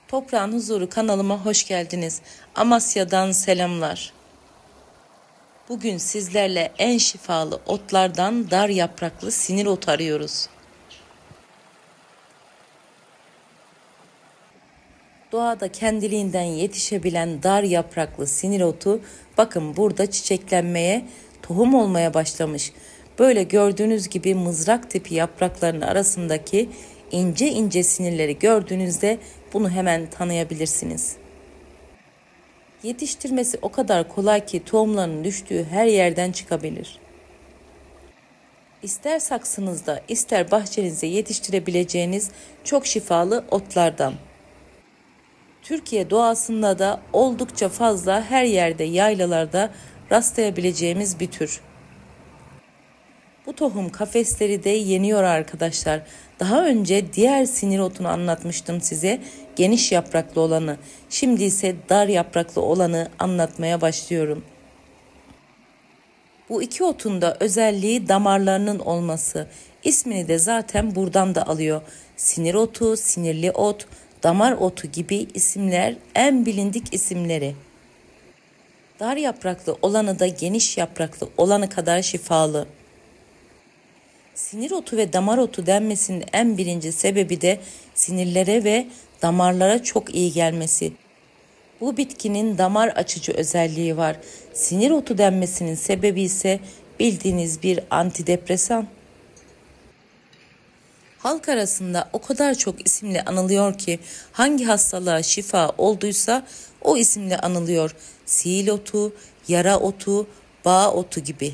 Toprağın Huzuru kanalıma hoş geldiniz. Amasya'dan selamlar. Bugün sizlerle en şifalı otlardan dar yapraklı sinir otu arıyoruz. Doğada kendiliğinden yetişebilen dar yapraklı sinir otu, bakın burada çiçeklenmeye, tohum olmaya başlamış. Böyle gördüğünüz gibi mızrak tipi yaprakların arasındaki ince ince sinirleri gördüğünüzde bunu hemen tanıyabilirsiniz. Yetiştirmesi o kadar kolay ki tohumlarının düştüğü her yerden çıkabilir. İster saksınızda, ister bahçenizde yetiştirebileceğiniz çok şifalı otlardan. Türkiye doğasında da oldukça fazla her yerde, yaylalarda rastlayabileceğimiz bir tür. Bu tohum kafesleri de yeniyor arkadaşlar. Daha önce diğer sinir otunu anlatmıştım size, geniş yapraklı olanı. Şimdi ise dar yapraklı olanı anlatmaya başlıyorum. Bu iki otun da özelliği damarlarının olması. İsmini de zaten buradan da alıyor. Sinir otu, sinirli ot, damar otu gibi isimler en bilindik isimleri. Dar yapraklı olanı da geniş yapraklı olanı kadar şifalı. Sinir otu ve damar otu denmesinin en birinci sebebi de sinirlere ve damarlara çok iyi gelmesi. Bu bitkinin damar açıcı özelliği var. Sinir otu denmesinin sebebi ise bildiğiniz bir antidepresan. Halk arasında o kadar çok isimle anılıyor ki hangi hastalığa şifa olduysa o isimle anılıyor. Sil otu, yara otu, bağ otu gibi.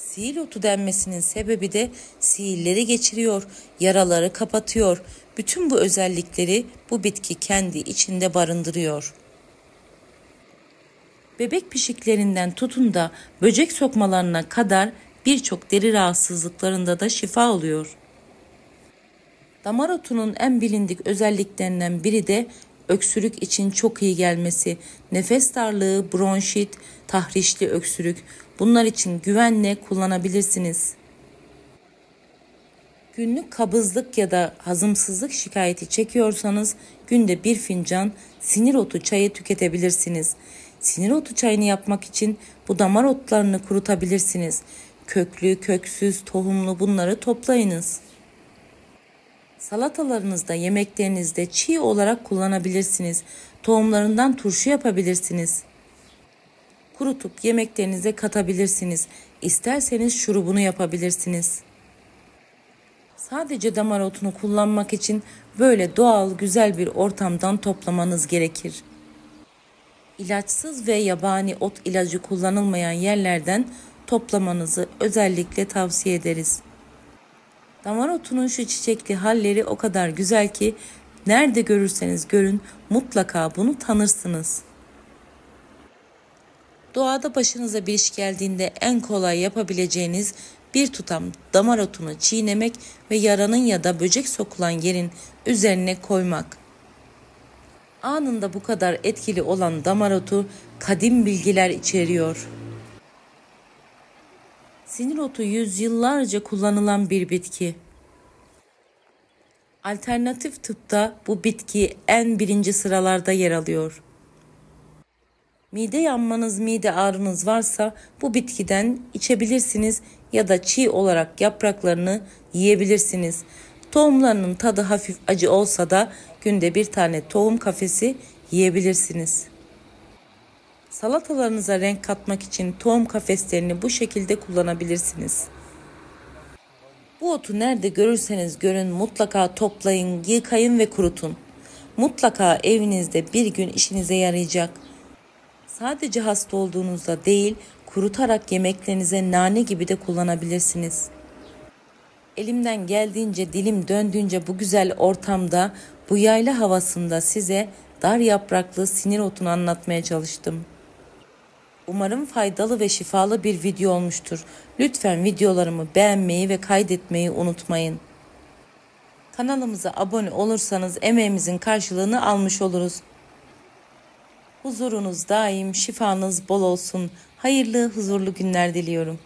Sil otu denmesinin sebebi de siilleri geçiriyor, yaraları kapatıyor. Bütün bu özellikleri bu bitki kendi içinde barındırıyor. Bebek pişiklerinden tutun da böcek sokmalarına kadar birçok deri rahatsızlıklarında da şifa oluyor. Damar otunun en bilindik özelliklerinden biri de öksürük için çok iyi gelmesi, nefes darlığı, bronşit, tahrişli öksürük, bunlar için güvenle kullanabilirsiniz. Günlük kabızlık ya da hazımsızlık şikayeti çekiyorsanız günde 1 fincan sinir otu çayı tüketebilirsiniz. Sinir otu çayını yapmak için bu damar otlarını kurutabilirsiniz. Köklü, köksüz, tohumlu bunları toplayınız. Salatalarınızda, yemeklerinizde çiğ olarak kullanabilirsiniz. Tohumlarından turşu yapabilirsiniz. Kurutup yemeklerinize katabilirsiniz. İsterseniz şurubunu yapabilirsiniz. Sadece damar otunu kullanmak için böyle doğal, güzel bir ortamdan toplamanız gerekir. İlaçsız ve yabani ot ilacı kullanılmayan yerlerden toplamanızı özellikle tavsiye ederiz. Damar otunun şu çiçekli halleri o kadar güzel ki nerede görürseniz görün mutlaka bunu tanırsınız. Doğada başınıza bir iş geldiğinde en kolay yapabileceğiniz bir tutam damar otunu çiğnemek ve yaranın ya da böcek sokulan yerin üzerine koymak. Anında bu kadar etkili olan damar otu kadim bilgiler içeriyor. Sinir otu yüzyıllarca kullanılan bir bitki. Alternatif tıpta bu bitki en birinci sıralarda yer alıyor. Mide yanmanız, mide ağrınız varsa bu bitkiden içebilirsiniz ya da çiğ olarak yapraklarını yiyebilirsiniz. Tohumlarının tadı hafif acı olsa da günde 1 tane tohum kafesi yiyebilirsiniz. Salatalarınıza renk katmak için tohum kafeslerini bu şekilde kullanabilirsiniz. Bu otu nerede görürseniz görün mutlaka toplayın, yıkayın ve kurutun. Mutlaka evinizde bir gün işinize yarayacak. Sadece hasta olduğunuzda değil, kurutarak yemeklerinize nane gibi de kullanabilirsiniz. Elimden geldiğince, dilim döndüğünce bu güzel ortamda, bu yayla havasında size dar yapraklı sinir otunu anlatmaya çalıştım. Umarım faydalı ve şifalı bir video olmuştur. Lütfen videolarımı beğenmeyi ve kaydetmeyi unutmayın. Kanalımıza abone olursanız emeğimizin karşılığını almış oluruz. Huzurunuz daim, şifanız bol olsun. Hayırlı, huzurlu günler diliyorum.